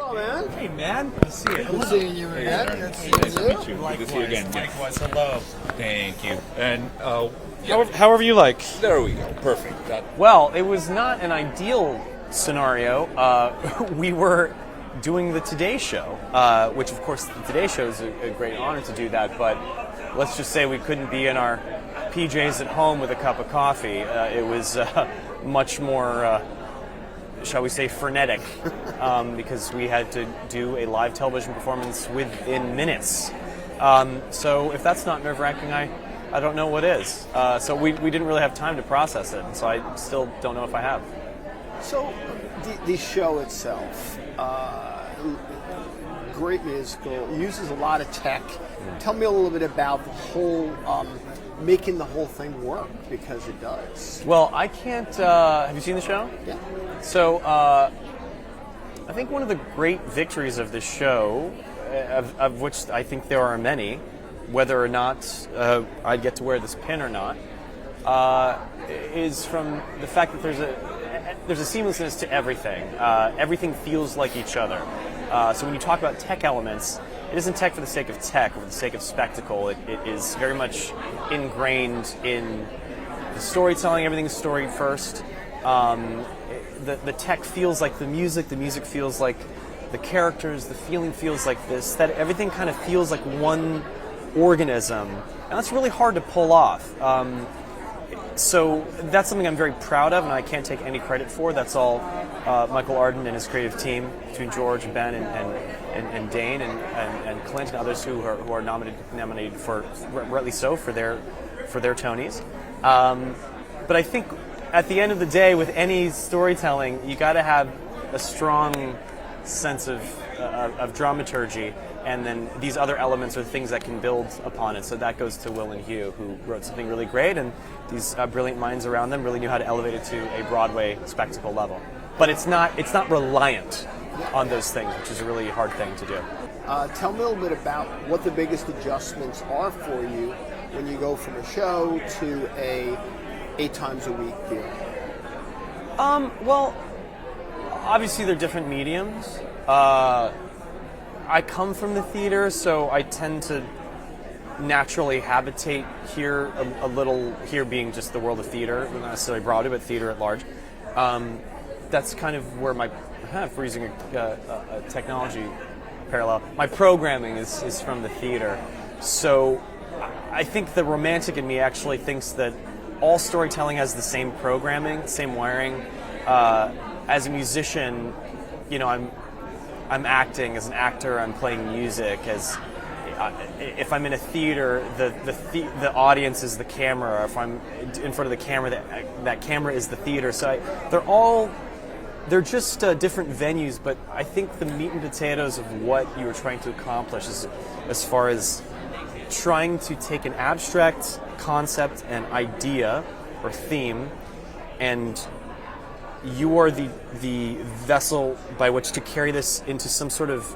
Hello, man. Hey, man. Good to see you. Good seeing you again. Good seeing you. Nice to meet you. Good to see you again. Likewise, hello. Thank you. And however you like. There we go. Perfect. Well, it was not an ideal scenario. We were doing the Today Show, which, of course, the Today Show is a great honor to do that, but let's just say we couldn't be in our PJs at home with a cup of coffee. It was much more, shall we say, frenetic, because we had to do a live television performance within minutes. So if that's not nerve-wracking, I don't know what is. So we didn't really have time to process it, so I still don't know if I have. So the show itself, great musical, uses a lot of tech. Tell me a little bit about the whole, making the whole thing work, because it does. Well, I can't, have you seen the show? Yeah. So I think one of the great victories of this show, of which I think there are many, whether or not I'd get to wear this pin or not, is from the fact that there's a seamlessness to everything. Everything feels like each other. So when you talk about tech elements, it isn't tech for the sake of tech or for the sake of spectacle. It is very much ingrained in the storytelling. Everything's story first. The tech feels like the music feels like the characters, the feeling feels like this, that everything kind of feels like one organism. And that's really hard to pull off. So that's something I'm very proud of, and I can't take any credit for. That's all Michael Arden and his creative team, between George and Ben and Dane and Clint and others who are nominated for, rightly so, for their Tonys. But I think at the end of the day, with any storytelling, you got to have a strong sense of dramaturgy, and then these other elements are things that can build upon it. So that goes to Will and Hugh, who wrote something really great, and these brilliant minds around them really knew how to elevate it to a Broadway spectacle level. But it's not reliant on those things, which is a really hard thing to do. Tell me a little bit about what the biggest adjustments are for you when you go from a show to a 8 times a week deal. Well, obviously they're different mediums. I come from the theater, so I tend to naturally habitate here a little, here being just the world of theater, not necessarily Broadway, but theater at large. That's kind of where for using a technology parallel, my programming is from the theater. So I think the romantic in me actually thinks that all storytelling has the same programming, same wiring. As a musician, I'm acting. As an actor, I'm playing music. If I'm in a theater, the audience is the camera. If I'm in front of the camera, that camera is the theater. So they're just different venues. But I think the meat and potatoes of what you were trying to accomplish is, as far as trying to take an abstract concept and idea or theme, and you are the vessel by which to carry this into some sort of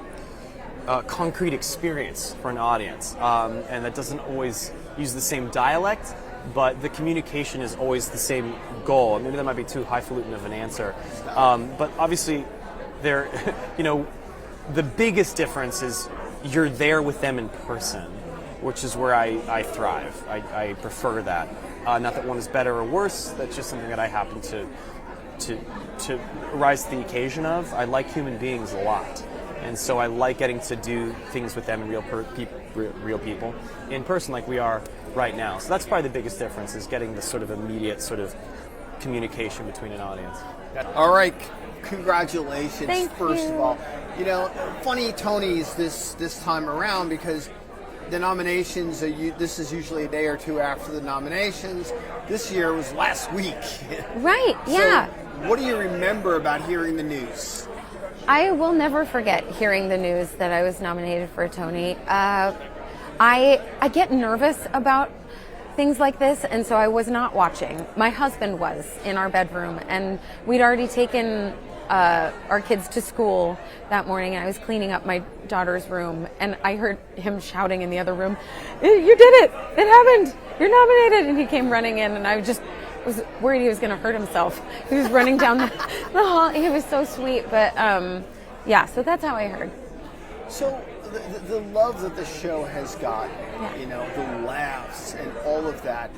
concrete experience for an audience. And that doesn't always use the same dialect, but the communication is always the same goal. Maybe that might be too highfalutin of an answer. But obviously, the biggest difference is you're there with them in person, which is where I thrive. I prefer that. Not that one is better or worse, that's just something that I happen to rise to the occasion of. I like human beings a lot, and so I like getting to do things with them in real people in person, like we are right now. So that's probably the biggest difference, is getting this sort of immediate sort of communication between an audience. All right, congratulations. Thank first you. of all, funny Tonys this time around, because the nominations this is usually a day or two after the nominations. This year was last week. Right, yeah. So what do you remember about hearing the news? I will never forget hearing the news that I was nominated for a Tony. I get nervous about things like this, and so I was not watching. My husband was in our bedroom, and we'd already taken our kids to school that morning, and I was cleaning up my daughter's room, and I heard him shouting in the other room, "You did it! It happened! You're nominated!" And he came running in, and I just was worried he was going to hurt himself. He was running down the hall. He was so sweet, but Yeah, so that's how I heard. So the love that the show has got, Yeah. you know, the laughs and all of that.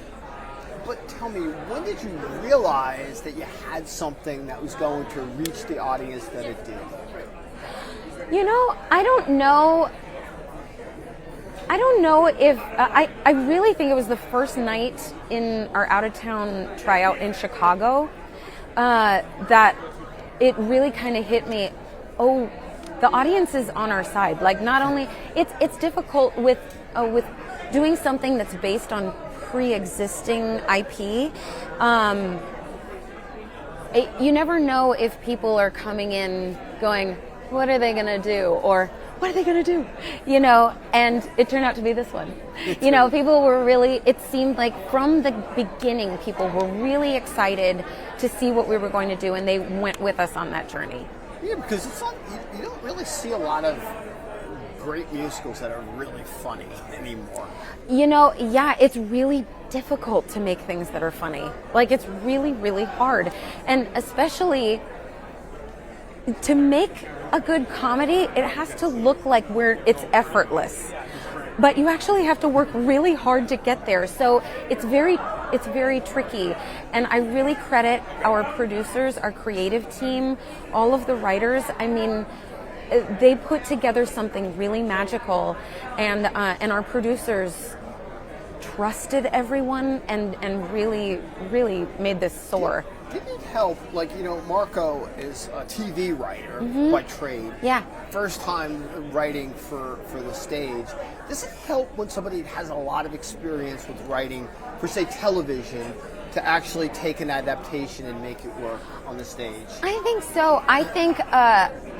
But tell me, when did you realize that you had something that was going to reach the audience that it did? You know, I don't know. I don't know if I really think it was the first night in our out-of-town tryout in Chicago that it really kind of hit me. Oh, the audience is on our side. Like, not only it's difficult with doing something that's based on pre-existing IP. You never know if people are coming in going, what are they going to do? Or what are they going to do? You know, and it turned out to be this one. You know, people were really, it seemed like from the beginning, people were really excited to see what we were going to do, and they went with us on that journey. Yeah, because it's not, you don't really see a lot of great musicals that are really funny anymore. You know, yeah, it's really difficult to make things that are funny. Like, it's really, really hard. And especially to make a good comedy, it has to look like it's effortless. But you actually have to work really hard to get there. So it's very tricky. And I really credit our producers, our creative team, all of the writers. I mean, they put together something really magical, and our producers trusted everyone and really, really made this soar. Did it help, like, you know, Marco is a TV writer by trade. Yeah. First time writing for the stage. Does it help when somebody has a lot of experience with writing for, say, television, to actually take an adaptation and make it work on the stage? I think so. I think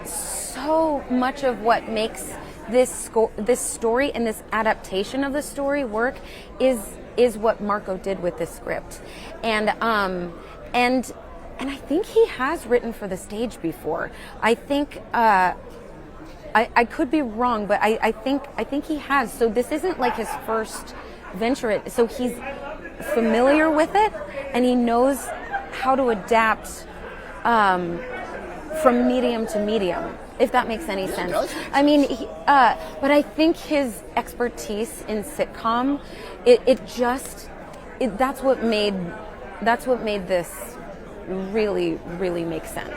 so much of what makes this story and this adaptation of the story work is what Marco did with this script, and I think he has written for the stage before. I think I could be wrong, but I think he has. So this isn't like his first venture. So he's familiar with it, and he knows how to adapt from medium to medium, if that makes any sense. It does. I mean, but I think his expertise in sitcom, that's what made this really, really make sense.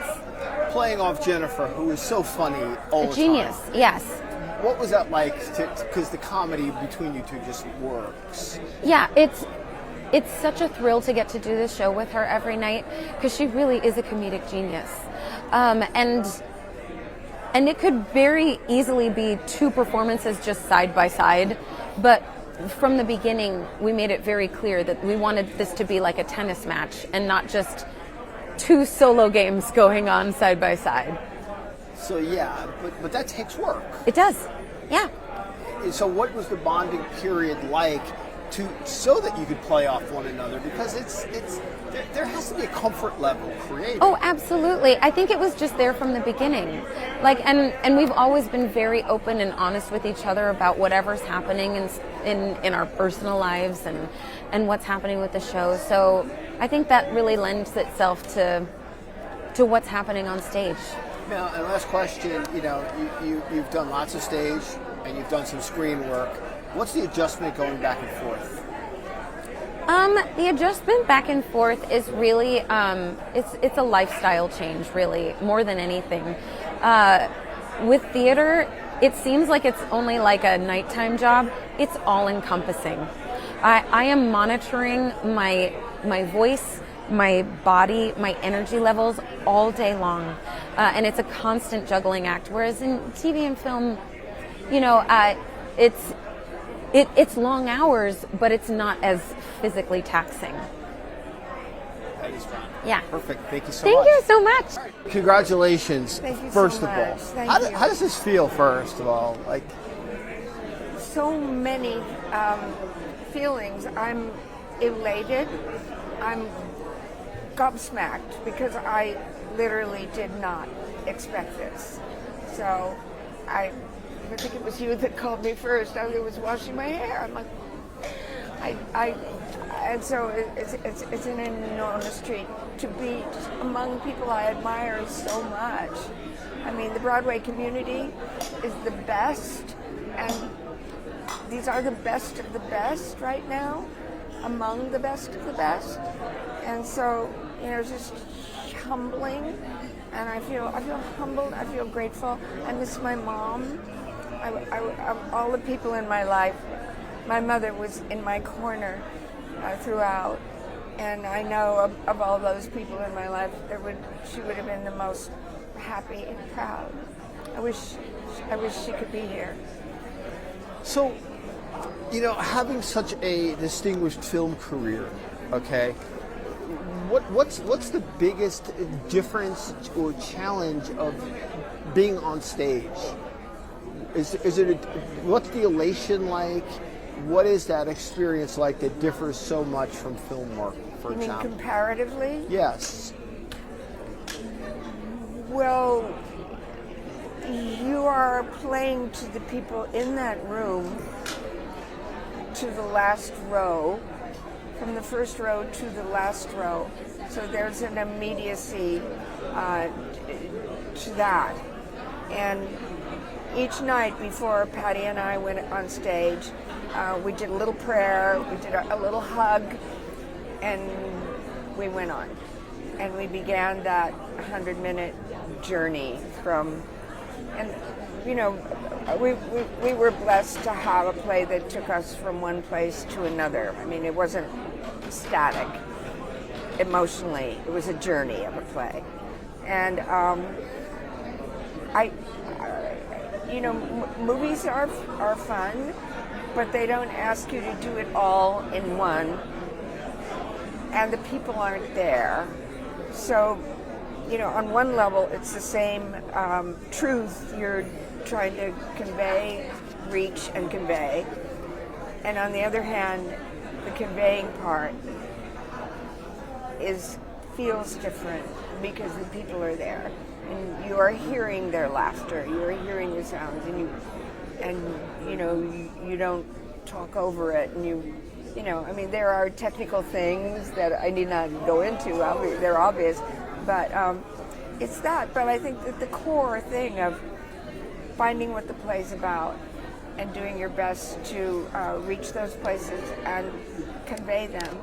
Playing off Jennifer, who is so funny all the time. Genius, yes. What was that like? Because the comedy between you two just works. Yeah, it's such a thrill to get to do this show with her every night, because she really is a comedic genius. And it could very easily be two performances just side by side, but from the beginning we made it very clear that we wanted this to be like a tennis match and not just two solo games going on side by side. So yeah, but that takes work. It does, yeah. So what was the bonding period like so that you could play off one another? Because there has to be a comfort level created. Oh, absolutely. I think it was just there from the beginning. Like, and we've always been very open and honest with each other about whatever's happening in our personal lives and what's happening with the show. So I think that really lends itself to what's happening on stage. Now, and last question, you know, you've done lots of stage and you've done some screen work. What's the adjustment going back and forth? The adjustment back and forth is really, it's a lifestyle change, really, more than anything. With theater, it seems like it's only like a nighttime job. It's all encompassing. I am monitoring my voice, my body, my energy levels all day long. And it's a constant juggling act. Whereas in TV and film, you know, it's long hours, but it's not as physically taxing. That is fine. Yeah. Perfect. Thank you so Thank much. you so much. Congratulations. Thank you first so of all. much. Thank you. How does this feel, first of all? Like, So many feelings. I'm elated. I'm gobsmacked because I literally did not expect this. So I think it was you that called me first. I was washing my hair. I'm like, and so it's an enormous treat to be among people I admire so much. I mean, the Broadway community is the best, and these are the best of the best right now, among the best of the best. And so, it's just humbling, and I feel humbled, I feel grateful. I miss my mom. Of all the people in my life, my mother was in my corner throughout. And I know of all those people in my life, she would have been the most happy and proud. I wish she could be here. So, having such a distinguished film career, okay, what's the biggest difference or challenge of being on stage? What's the elation like? What is that experience like that differs so much from film work, for example? You mean comparatively? Yes. Well, you are playing to the people in that room, to the last row, from the first row to the last row. So there's an immediacy to that. And each night before Patty and I went on stage, we did a little prayer, we did a little hug, and we went on. And we began that 100-minute journey from, and we were blessed to have a play that took us from one place to another. I mean, it wasn't static emotionally. It was a journey of a play. And movies are fun, but they don't ask you to do it all in one, and the people aren't there. So, on one level, it's the same truth you're trying to convey, reach, and convey. And on the other hand, the conveying part feels different because the people are there. And you are hearing their laughter, you are hearing the sounds, and you don't talk over it, and there are technical things that I need not go into, they're obvious, but it's that. But I think that the core thing of finding what the play's about and doing your best to reach those places and convey them,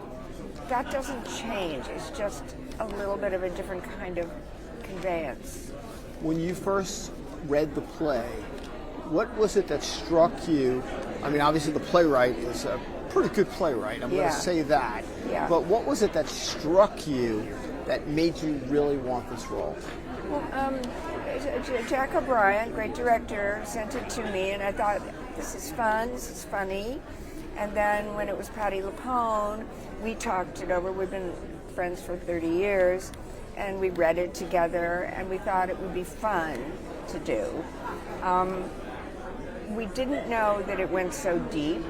that doesn't change. It's just a little bit of a different kind of conveyance. When you first read the play, what was it that struck you? I mean, obviously the playwright is a pretty good playwright, I'm going to say that. Yeah. But what was it that struck you that made you really want this role? Well, Jack O'Brien, great director, sent it to me, and I thought, this is fun, this is funny. And then when it was Patti LuPone, we talked it over. We've been friends for 30 years, and we read it together, and we thought it would be fun to do. We didn't know that it went so deep.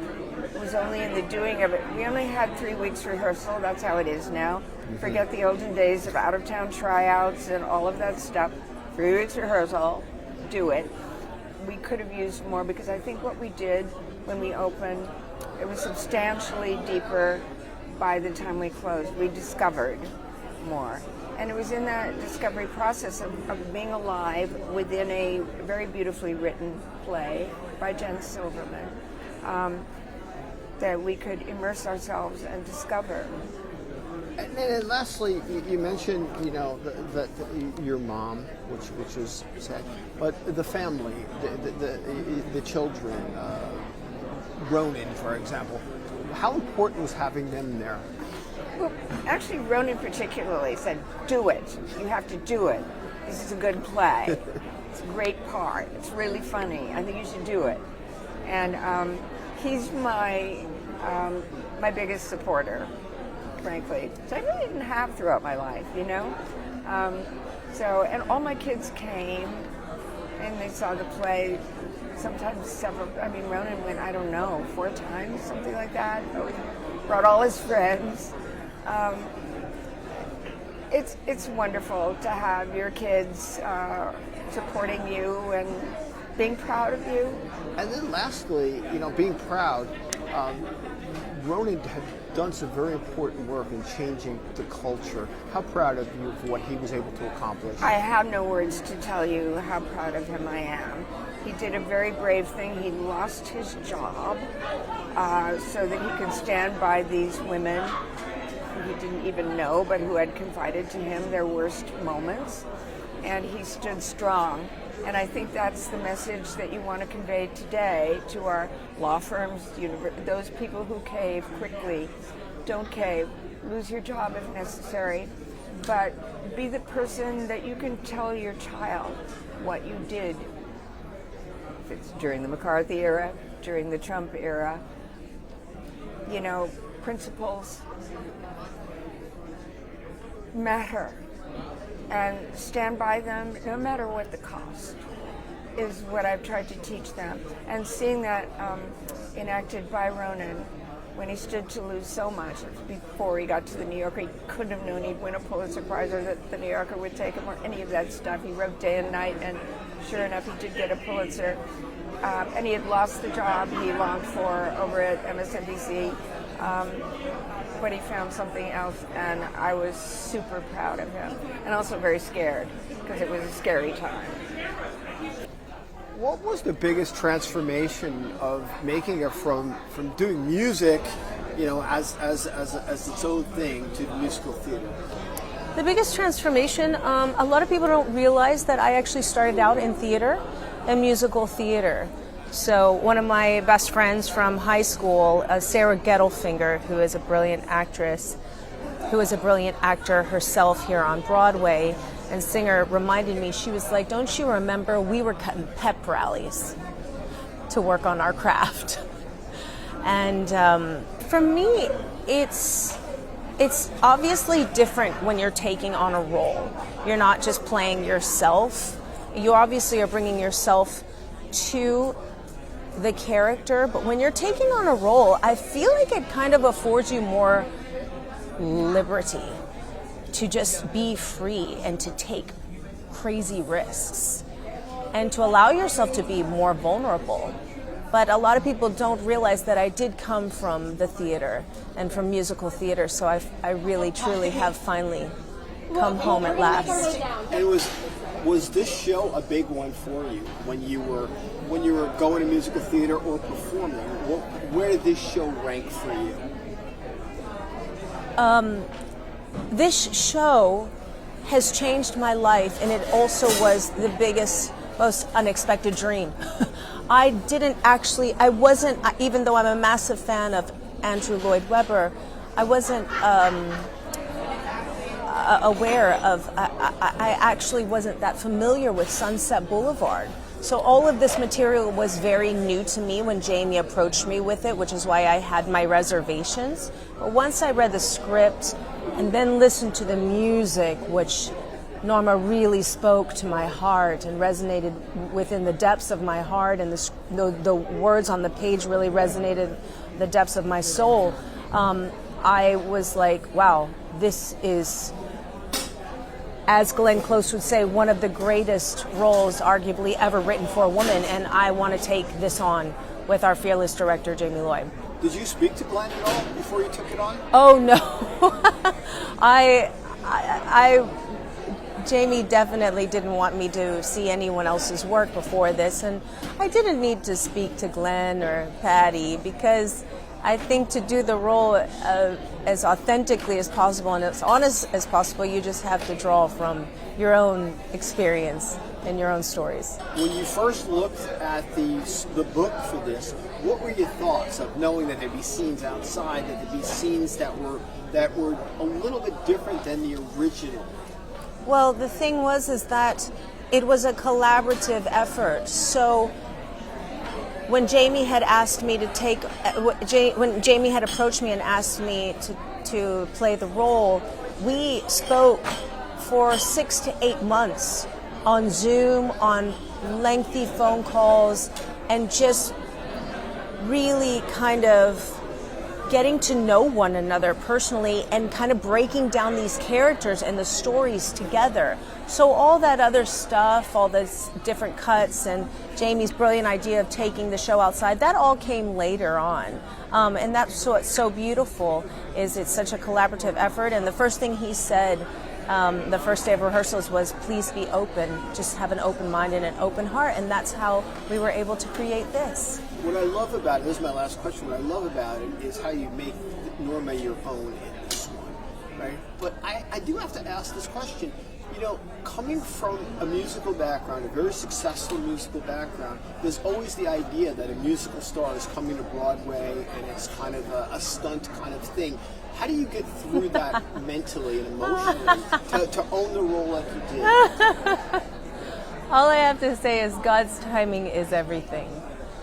It was only in the doing of it. We only had 3 weeks rehearsal. That's how it is now. Forget the olden days of out-of-town tryouts and all of that stuff. 3 weeks rehearsal, do it. We could have used more, because I think what we did when we opened, it was substantially deeper by the time we closed. We discovered more. And it was in that discovery process of being alive within a very beautifully written play by Jen Silverman that we could immerse ourselves and discover. And then lastly, you mentioned, your mom, which was sad, but the family, the children, Ronan, for example. How important was having them there? Well, actually, Ronan particularly said, do it. You have to do it. This is a good play. It's a great part. It's really funny. I think you should do it. And he's my biggest supporter, frankly. So I really didn't have throughout my life, and all my kids came, and they saw the play. Sometimes several. I mean, Ronan went, 4 times, something like that. Brought all his friends. It's wonderful to have your kids supporting you and being proud of you. And then lastly, being proud, Ronan had done some very important work in changing the culture. How proud of you for what he was able to accomplish? I have no words to tell you how proud of him I am. He did a very brave thing. He lost his job so that he can stand by these women who he didn't even know, but who had confided to him their worst moments. And he stood strong. And I think that's the message that you want to convey today to our law firms, those people who cave quickly. Don't cave. Lose your job if necessary. But be the person that you can tell your child what you did. If it's during the McCarthy era, during the Trump era, principles matter. And stand by them no matter what the cost is what I've tried to teach them. And seeing that enacted by Ronan when he stood to lose so much before he got to the New Yorker, he couldn't have known he'd win a Pulitzer Prize or that the New Yorker would take him or any of that stuff. He wrote day and night, and sure enough, he did get a Pulitzer. And he had lost the job he longed for over at MSNBC. But he found something else, and I was super proud of him, and also very scared, because it was a scary time. What was the biggest transformation of making it from doing music, as its own thing, to musical theater? The biggest transformation, a lot of people don't realize that I actually started out in theater and musical theater. So one of my best friends from high school, Sarah Gettelfinger, who is a brilliant actress, who is a brilliant actor herself here on Broadway and singer, reminded me, she was like, don't you remember we were cutting pep rallies to work on our craft? And for me, it's obviously different when you're taking on a role. You're not just playing yourself. You obviously are bringing yourself to the character, but when you're taking on a role, I feel like it kind of affords you more liberty to just be free and to take crazy risks and to allow yourself to be more vulnerable. But a lot of people don't realize that I did come from the theater and from musical theater, so I really truly have finally come home at last. And was this show a big one for you when you were going to musical theater or performing? Where did this show rank for you? This show has changed my life, and it also was the biggest, most unexpected dream. I wasn't, even though I'm a massive fan of Andrew Lloyd Webber, I wasn't aware of, I actually wasn't that familiar with Sunset Boulevard. So all of this material was very new to me when Jamie approached me with it, which is why I had my reservations. But once I read the script and then listened to the music, which Norma really spoke to my heart and resonated within the depths of my heart, and the words on the page really resonated the depths of my soul, I was like, wow, this is, as Glenn Close would say, one of the greatest roles arguably ever written for a woman, and I want to take this on with our fearless director, Jamie Lloyd. Did you speak to Glenn at all before you took it on? Oh, no. Jamie definitely didn't want me to see anyone else's work before this, and I didn't need to speak to Glenn or Patty, because I think to do the role as authentically as possible and as honest as possible, you just have to draw from your own experience and your own stories. When you first looked at the book for this, what were your thoughts of knowing that there'd be scenes outside, that there'd be scenes that were a little bit different than the original? Well, the thing is that it was a collaborative effort. So when Jamie had asked me when Jamie had approached me and asked me to play the role, we spoke for 6 to 8 months on Zoom, on lengthy phone calls, and just really kind of getting to know one another personally and kind of breaking down these characters and the stories together. So all that other stuff, all those different cuts and Jamie's brilliant idea of taking the show outside, that all came later on. And that's what's so beautiful, is it's such a collaborative effort. And the first thing he said the first day of rehearsals was, please be open, just have an open mind and an open heart. And that's how we were able to create this. What I love about it, this is my last question, what I love about it is how you make Norma your own in this one, right? But I do have to ask this question. You know, coming from a musical background, a very successful musical background, there's always the idea that a musical star is coming to Broadway and it's kind of a stunt kind of thing. How do you get through that mentally and emotionally to own the role like you did? All I have to say is God's timing is everything.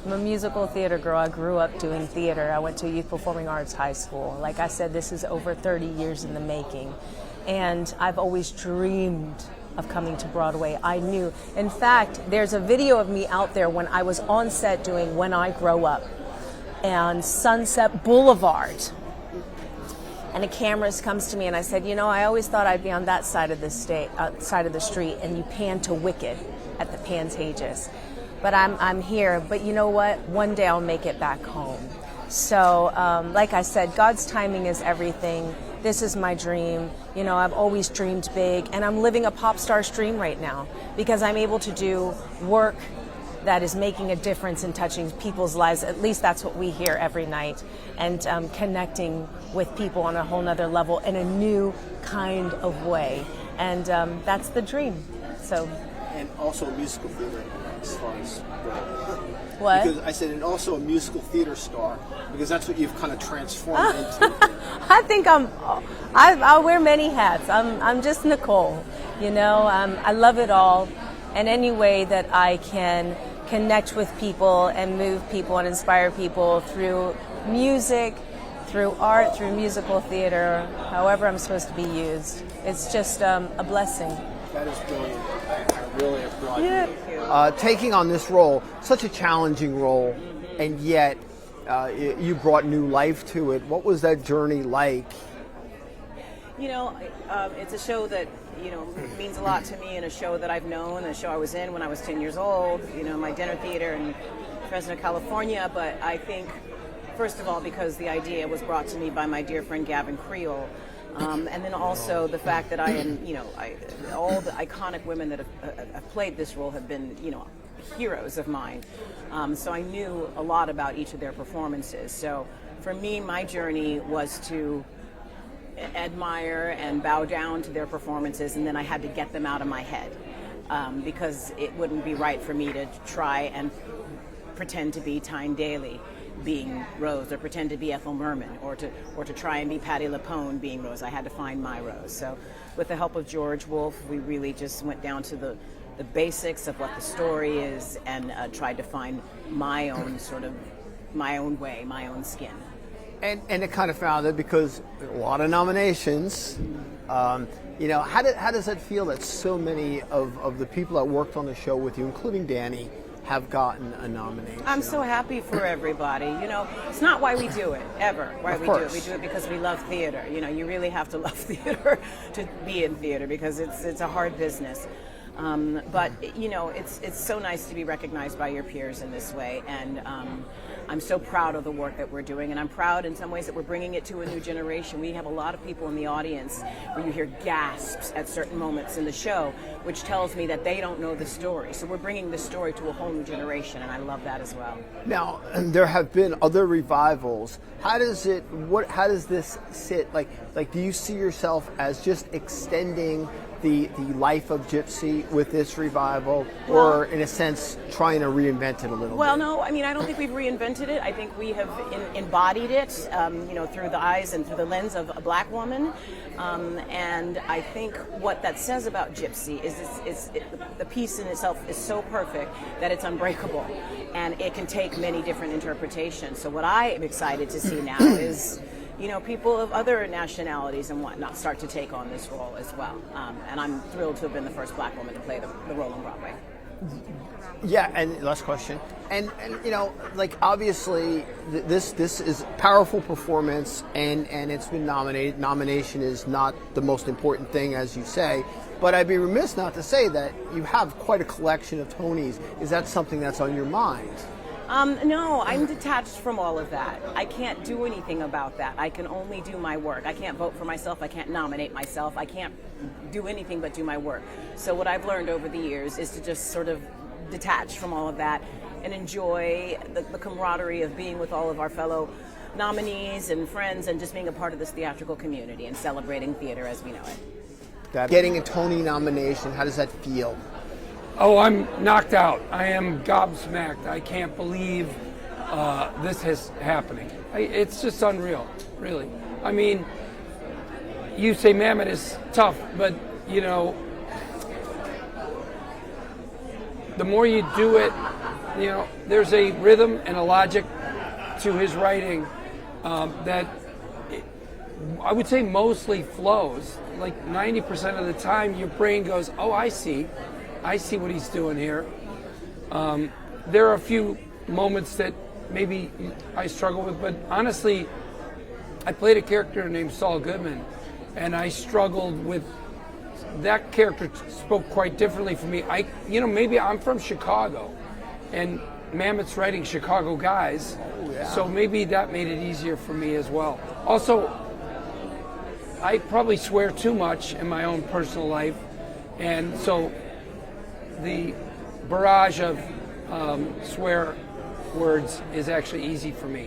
I'm a musical theater girl. I grew up doing theater. I went to Youth Performing Arts High School. Like I said, this is over 30 years in the making. And I've always dreamed of coming to Broadway. I knew. In fact, there's a video of me out there when I was on set doing When I Grow Up and Sunset Boulevard. And a camera comes to me and I said, you know, I always thought I'd be on that side of the side of the street, and you pan to Wicked at the Pantages. But I'm here. But you know what? One day I'll make it back home. So, like I said, God's timing is everything. This is my dream. You know, I've always dreamed big, and I'm living a pop star's dream right now because I'm able to do work that is making a difference and touching people's lives. At least that's what we hear every night, and connecting with people on a whole nother level in a new kind of way. And that's the dream. So. And also a musical theater as far as what? Because I said, and also a musical theater star, because that's what you've kind of transformed into. I think I'll wear many hats. I'm just Nicole, you know. I love it all, and any way that I can connect with people and move people and inspire people through music, through art, through musical theater, however I'm supposed to be used. It's just a blessing. That is brilliant. I really applaud you. Taking on this role, such a challenging role, and yet you brought new life to it. What was that journey like? You know, it's a show that, you know, means a lot to me, and a show that I've known, a show I was in when I was 10 years old, you know, my dinner theater in Fresno, California. But I think, first of all, because the idea was brought to me by my dear friend Gavin Creel, and then also the fact that I am, you know, all the iconic women that have played this role have been, you know, heroes of mine. So I knew a lot about each of their performances. So for me, my journey was to admire and bow down to their performances, and then I had to get them out of my head, because it wouldn't be right for me to try and pretend to be Tyne Daly being Rose, or pretend to be Ethel Merman, or to try and be Patti LuPone being Rose. I had to find my Rose. So with the help of George Wolfe, we really just went down to the basics of what the story is, and tried to find my own way, my own skin. And it kind of found it because a lot of nominations. You know, how does it feel that so many of the people that worked on the show with you, including Danny, have gotten a nomination? I'm so happy for everybody. You know, it's not why we do it, ever, why we do it. We do it because we love theater. You know, you really have to love theater to be in theater, because it's a hard business. But, you know, it's so nice to be recognized by your peers in this way, and I'm so proud of the work that we're doing, and I'm proud in some ways that we're bringing it to a new generation. We have a lot of people in the audience where you hear gasps at certain moments in the show, which tells me that they don't know the story. So we're bringing the story to a whole new generation, and I love that as well. Now, there have been other revivals. How does this sit? Like, do you see yourself as just extending the life of Gypsy with this revival, or in a sense trying to reinvent it a little bit? Well, no, I mean, I don't think we've reinvented it. I think we have embodied it, you know, through the eyes and through the lens of a black woman. And I think what that says about Gypsy is the piece in itself is so perfect that it's unbreakable, and it can take many different interpretations. So what I am excited to see now is, you know, people of other nationalities and whatnot start to take on this role as well. And I'm thrilled to have been the first black woman to play the role on Broadway. Yeah, and last question. And you know, like obviously this is powerful performance, and it's been nominated. Nomination is not the most important thing, as you say, but I'd be remiss not to say that you have quite a collection of Tonys. Is that something that's on your mind? No, I'm detached from all of that. I can't do anything about that. I can only do my work. I can't vote for myself. I can't nominate myself. I can't do anything but do my work. So what I've learned over the years is to just sort of detach from all of that and enjoy the camaraderie of being with all of our fellow nominees and friends and just being a part of this theatrical community and celebrating theater as we know it. Getting a Tony nomination, how does that feel? Oh, I'm knocked out. I am gobsmacked. I can't believe this is happening. It's just unreal, really. I mean, you say Mamet is tough, but, you know, the more you do it, you know, there's a rhythm and a logic to his writing that I would say mostly flows. Like 90% of the time, your brain goes, oh, I see what he's doing here. There are a few moments that maybe I struggle with, but honestly, I played a character named Saul Goodman, and I struggled with that character. Spoke quite differently for me. Maybe I'm from Chicago, and Mamet's writing Chicago guys, so maybe that made it easier for me as well. Also, I probably swear too much in my own personal life, and so the barrage of swear words is actually easy for me.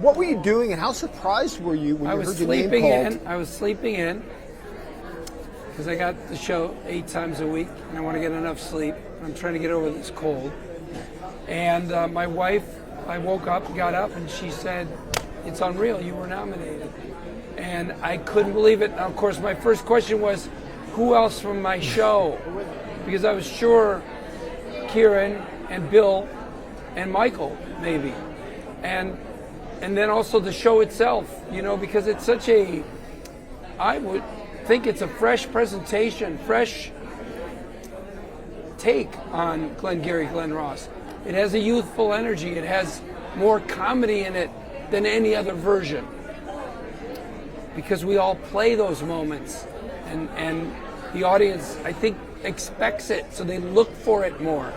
What were you doing, and how surprised were you when you heard your name called? I was sleeping in because I got the show 8 times a week, and I want to get enough sleep. I'm trying to get over this cold. And my wife, I woke up, got up, and she said, "It's unreal, you were nominated." And I couldn't believe it. Now, of course, my first question was, who else from my show? Because I was sure Kieran and Bill and Michael, maybe. And then also the show itself, you know, because it's such I would think it's a fresh presentation, fresh take on Glenn Ross. It has a youthful energy. It has more comedy in it than any other version. Because we all play those moments, and the audience, I think, expects it, so they look for it more.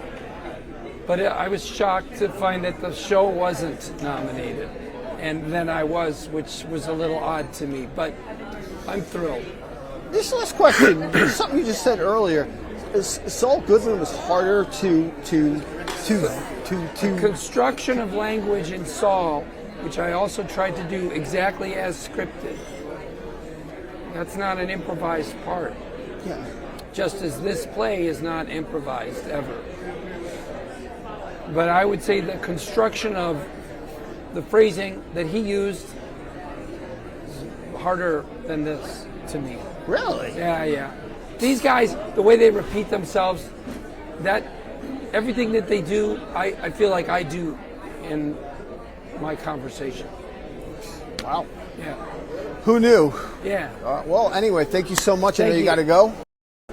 But I was shocked to find that the show wasn't nominated, and then I was, which was a little odd to me, but I'm thrilled. This last question, something you just said earlier, Saul Goodman was harder to construction of language in Saul, which I also tried to do exactly as scripted. That's not an improvised part. Yeah. Just as this play is not improvised ever. But I would say the construction of the phrasing that he used is harder than this to me. Really? Yeah. These guys, the way they repeat themselves, that everything that they do, I feel like I do in my conversation. Wow. Yeah. Who knew? Yeah. Well, anyway, thank you so much. I know you got to go.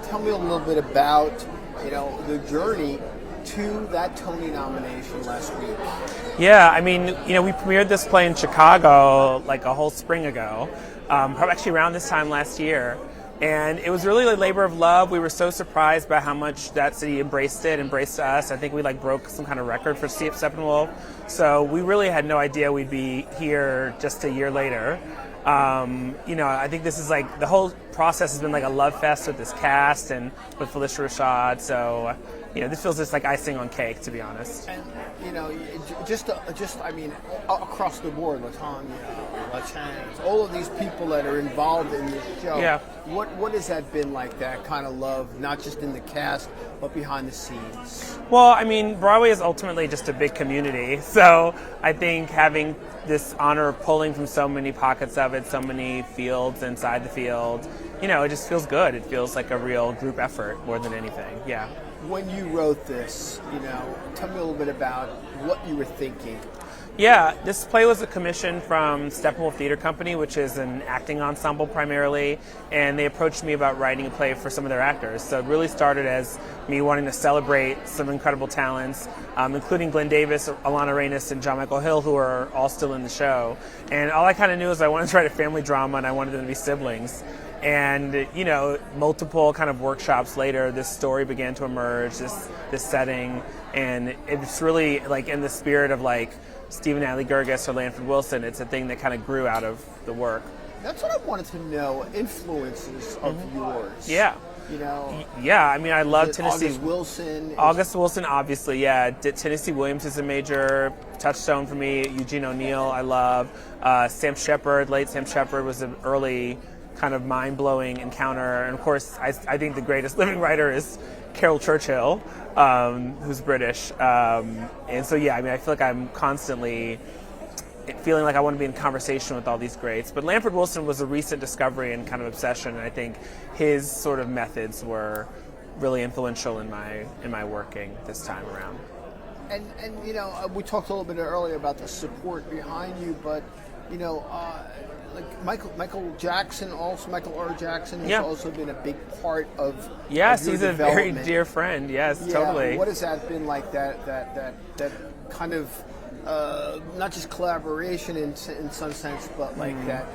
Tell me a little bit about, the journey to that Tony nomination last week. Yeah, I mean, we premiered this play in Chicago like a whole spring ago, probably actually around this time last year. And it was really a labor of love. We were so surprised by how much that city embraced us. I think we broke some kind of record for Steppenwolf. So we really had no idea we'd be here just a year later. I think this is the whole process has been a love fest with this cast and with Felicia Rashad. So, this feels just like icing on cake, to be honest. And, across the board, LaTanya, all of these people that are involved in this show. Yeah. What has that been like, that kind of love, not just in the cast, but behind the scenes? Well, I mean, Broadway is ultimately just a big community. So I think having this honor of pulling from so many pockets of it, so many fields inside the field, it just feels good. It feels like a real group effort more than anything. Yeah. when you wrote this, tell me a little bit about what you were thinking. Yeah, this play was a commission from Steppenwolf Theater Company, which is an acting ensemble primarily, and they approached me about writing a play for some of their actors. So it really started as me wanting to celebrate some incredible talents, including Glenn Davis, Alana Reynes, and John Michael Hill, who are all still in the show. And all I kind of knew is I wanted to write a family drama, and I wanted them to be siblings. And, multiple kind of workshops later, this story began to emerge, this setting, and it's really, like, in the spirit of, like, Stephen Adly Gurgis or Lanford Wilson. It's a thing that kind of grew out of the work. That's what I wanted to know, influences of yours. Yeah. Yeah, I mean, I love Tennessee. August Wilson, obviously, yeah. Tennessee Williams is a major touchstone for me. Eugene O'Neill, I love. Sam Shepard, late Sam Shepard, was an early kind of mind-blowing encounter. And, of course, I think the greatest living writer is Carol Churchill, who's British. And so, yeah, I mean, I feel like I'm constantly feeling like I want to be in conversation with all these greats. But Lanford Wilson was a recent discovery and kind of obsession, and I think his sort of methods were really influential in my working this time around. And we talked a little bit earlier about the support behind you, but like Michael R. Jackson has also been a big part of yes, your he's a very dear friend. Yes, totally. What has that been like? That kind of not just collaboration in some sense, but like that.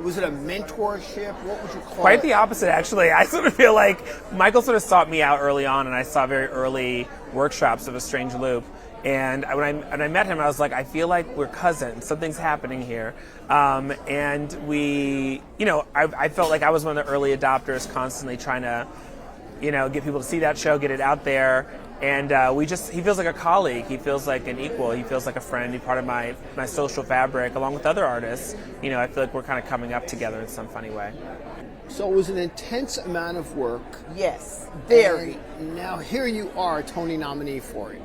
Was it a mentorship? What would you call it? Quite the opposite, actually. I sort of feel like Michael sort of sought me out early on, and I saw very early workshops of A Strange Loop. And when I met him, I was like, I feel like we're cousins. Something's happening here. And we, I felt like I was one of the early adopters, constantly trying to, get people to see that show, get it out there. And he feels like a colleague. He feels like an equal. He feels like a friend. He's part of my social fabric, along with other artists. I feel like we're kind of coming up together in some funny way. So it was an intense amount of work. Yes, very. And now here you are, a Tony nominee for it.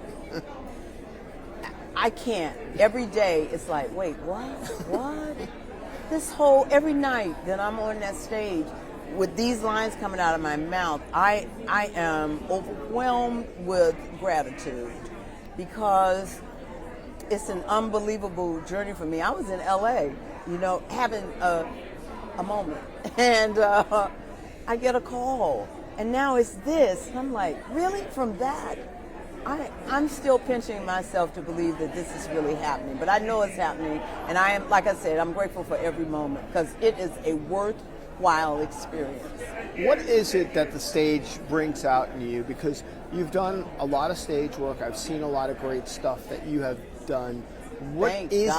I can't. Every day it's like, wait, what? Every night that I'm on that stage with these lines coming out of my mouth, I am overwhelmed with gratitude because it's an unbelievable journey for me. I was in LA, having a moment, and I get a call, and now it's this. And I'm like, really? From that? I'm still pinching myself to believe that this is really happening, but I know it's happening, and I am, like I said, I'm grateful for every moment because it is a worthwhile experience. What is it that the stage brings out in you? Because you've done a lot of stage work. I've seen a lot of great stuff that you have done. What is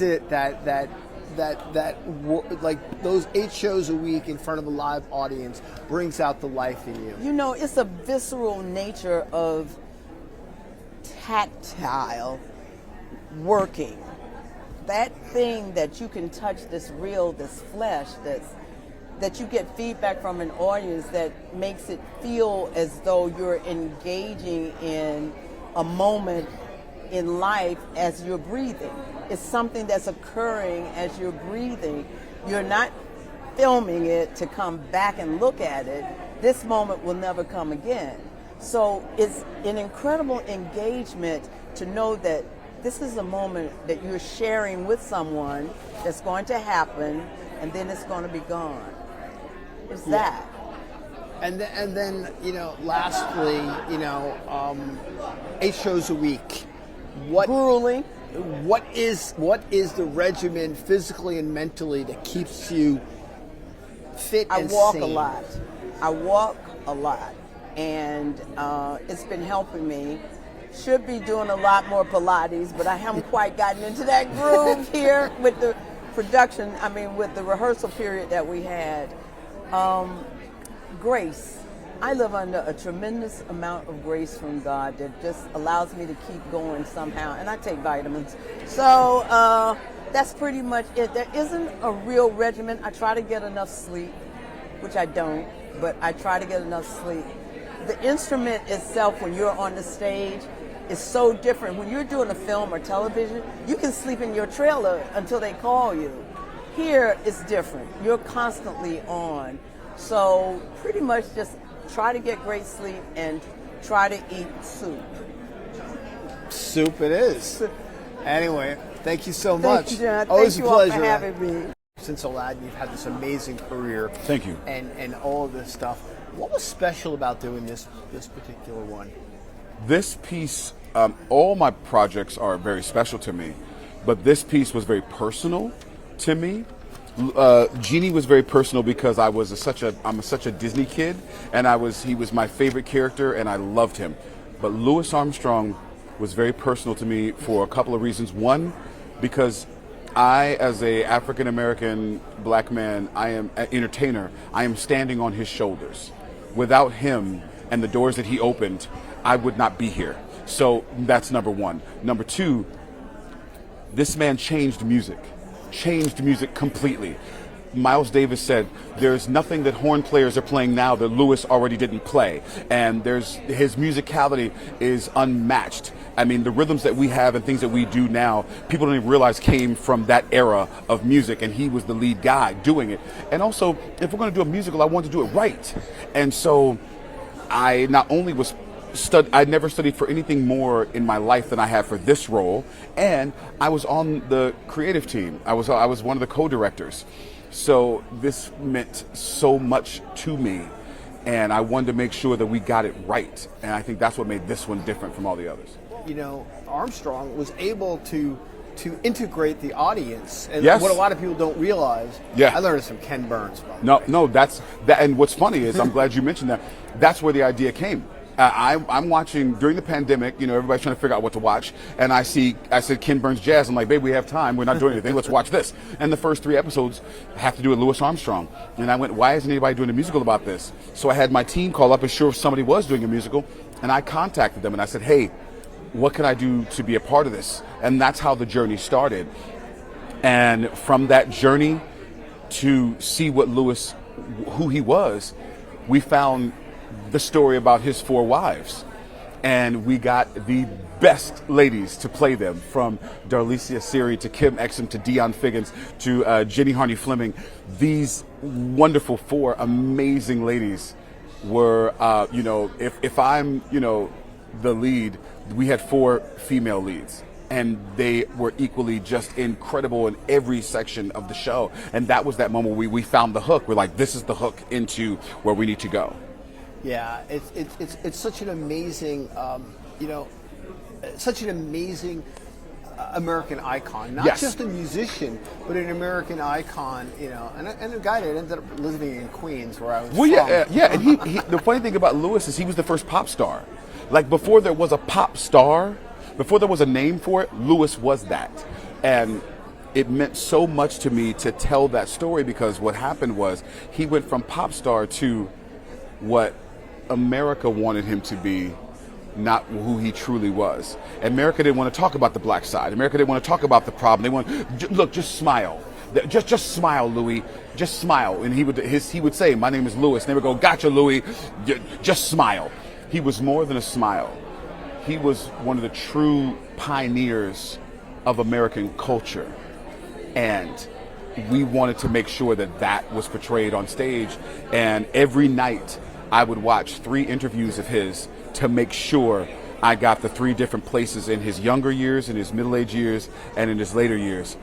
it that like those 8 shows a week in front of a live audience brings out the life in you? It's a visceral nature of tactile working. That thing that you can touch, this flesh, that you get feedback from an audience that makes it feel as though you're engaging in a moment in life as you're breathing. It's something that's occurring as you're breathing. You're not filming it to come back and look at it. This moment will never come again. So it's an incredible engagement to know that this is a moment that you're sharing with someone that's going to happen, and then it's going to be gone. It's that. And then lastly, 8 shows a week. Grueling. What is the regimen physically and mentally that keeps you fit and sane? I walk a lot, and it's been helping me. Should be doing a lot more Pilates, but I haven't quite gotten into that groove here with the production. With the rehearsal period that we had. Grace. I live under a tremendous amount of grace from God that just allows me to keep going somehow, and I take vitamins. So that's pretty much it. There isn't a real regimen. I try to get enough sleep, which I don't, but I try to get enough sleep. The instrument itself, when you're on the stage, is so different. When you're doing a film or television, you can sleep in your trailer until they call you. Here, it's different. You're constantly on. So pretty much just try to get great sleep, and try to eat soup. Soup it is. Anyway, thank you so much. Thank you, John. Always Thank a you all pleasure. for having me. Since Aladdin, you've had this amazing career. Thank you. And all of this stuff. What was special about doing this particular one? This piece, all my projects are very special to me, but this piece was very personal to me. Genie was very personal because I'm such a Disney kid, and he was my favorite character, and I loved him. But Louis Armstrong was very personal to me for a couple of reasons. One, because I, as a African American black man, I am an entertainer. I am standing on his shoulders. Without him and the doors that he opened, I would not be here. So that's number one. Number two, this man changed music completely. Miles Davis said, there's nothing that horn players are playing now that Louis already didn't play. And his musicality is unmatched. I mean, the rhythms that we have and things that we do now, people don't even realize came from that era of music, and he was the lead guy doing it. And also, if we're going to do a musical, I want to do it right. And so I not only I never studied for anything more in my life than I have for this role, and I was on the creative team. I was one of the co-directors. So this meant so much to me, and I wanted to make sure that we got it right. And I think that's what made this one different from all the others. You know, Armstrong was able to integrate the audience, and yes. what a lot of people don't realize. Yeah. I learned this from Ken Burns. By the way. No, that's that. And what's funny is, I'm glad you mentioned that. That's where the idea came. I'm watching during the pandemic. You know, everybody's trying to figure out what to watch, and I said Ken Burns Jazz. I'm like, babe, we have time. We're not doing anything. Let's watch this. And the first 3 episodes have to do with Louis Armstrong. And I went, why isn't anybody doing a musical about this? So I had my team call up and sure if somebody was doing a musical, and I contacted them and I said, hey, what can I do to be a part of this? And that's how the journey started. And from that journey to see what Louis, who he was, we found the story about his 4 wives. And we got the best ladies to play them, from Darlicia Siri to Kim Exum to Dionne Figgins to Jenny Harney Fleming. These wonderful 4 amazing ladies were, if I'm, the lead, we had 4 female leads. And they were equally just incredible in every section of the show. And that was that moment where we found the hook. We're like, this is the hook into where we need to go. Yeah, it's such an amazing, such an amazing American icon. Not yes. just a musician, but an American icon. And a guy that ended up living in Queens, where I was from. Yeah. And he the funny thing about Louis is he was the first pop star. Like, before there was a pop star, before there was a name for it, Louis was that. And it meant so much to me to tell that story, because what happened was he went from pop star to what America wanted him to be, not who he truly was. America didn't want to talk about the black side. America didn't want to talk about the problem. They want, look, just smile. Just smile, Louis. Just smile. And he would say, my name is Louis. And they would go, gotcha, Louis. Just smile. He was more than a smile. He was one of the true pioneers of American culture. And we wanted to make sure that that was portrayed on stage. And every night I would watch 3 interviews of his to make sure I got the 3 different places in his younger years, in his middle-aged years, and in his later years.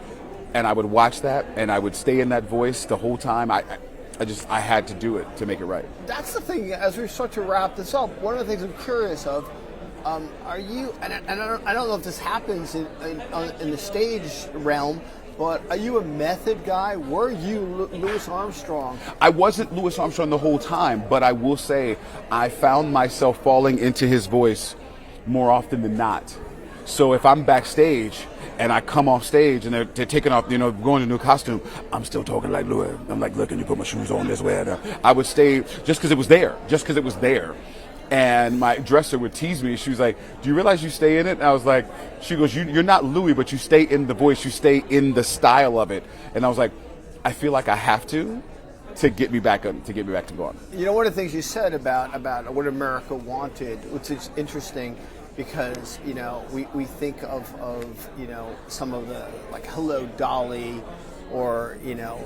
And I would watch that, and I would stay in that voice the whole time. I had to do it to make it right. That's the thing. As we start to wrap this up, one of the things I'm curious of, are you? And I don't know if this happens in the stage realm, but are you a method guy? Were you Louis Armstrong? I wasn't Louis Armstrong the whole time, but I will say I found myself falling into his voice more often than not. So if I'm backstage and I come off stage and they're taking off, going to a new costume, I'm still talking like Louis. I'm like, look, can you put my shoes on this way? I would stay just because it was there. And my dresser would tease me. She was like, do you realize you stay in it? And I was like, she goes, you're not Louis, but you stay in the voice. You stay in the style of it. And I was like, I feel like I have to get me back to going. One of the things you said about what America wanted, which is interesting, because we think of some of the, like, Hello Dolly, or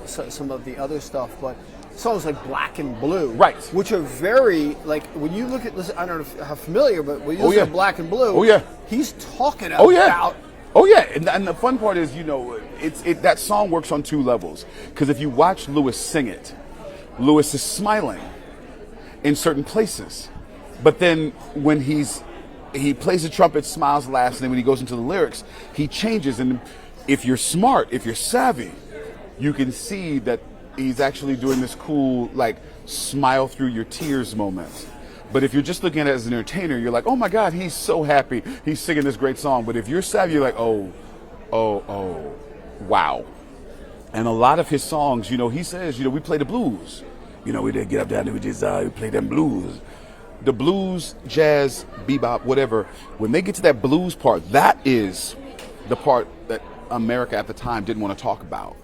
some of the other stuff, but songs like Black and Blue, Right. which are very, like, when you look at, listen, I don't know how familiar, but when you Oh, listen yeah. to Black and Blue, Oh, yeah. he's talking Oh yeah. about. Oh yeah. And the fun part is, that song works on two levels. Because if you watch Lewis sing it, Lewis is smiling in certain places, but then when he plays the trumpet, smiles, laughs, and then when he goes into the lyrics, he changes. And if you're smart, if you're savvy, you can see that he's actually doing this cool, like, smile through your tears moment. But if you're just looking at it as an entertainer, you're like, oh my God, he's so happy, he's singing this great song. But if you're savvy, you're like, oh, wow. And a lot of his songs, he says, we play the blues. We didn't get up down there, we play them blues. The blues, jazz, bebop, whatever, when they get to that blues part, that is the part that America at the time didn't want to talk about.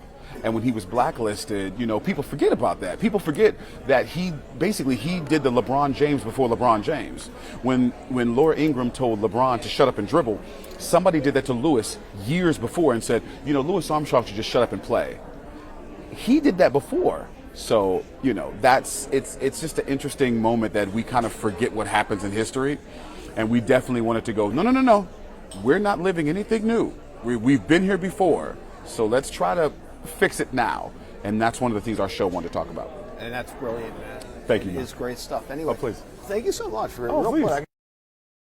And when he was blacklisted, people forget about that. People forget that he did the LeBron James before LeBron James. When Laura Ingraham told LeBron to shut up and dribble, somebody did that to Lewis years before and said, Louis Armstrong should just shut up and play. He did that before. So, it's just an interesting moment that we kind of forget what happens in history. And we definitely wanted to go, no. We're not living anything new. We've been here before. So let's try to fix it now. And that's one of the things our show wanted to talk about. And that's brilliant, man. Thank you, It man. is great stuff. Anyway, Oh, please. Thank you so much for Oh, real please. quick.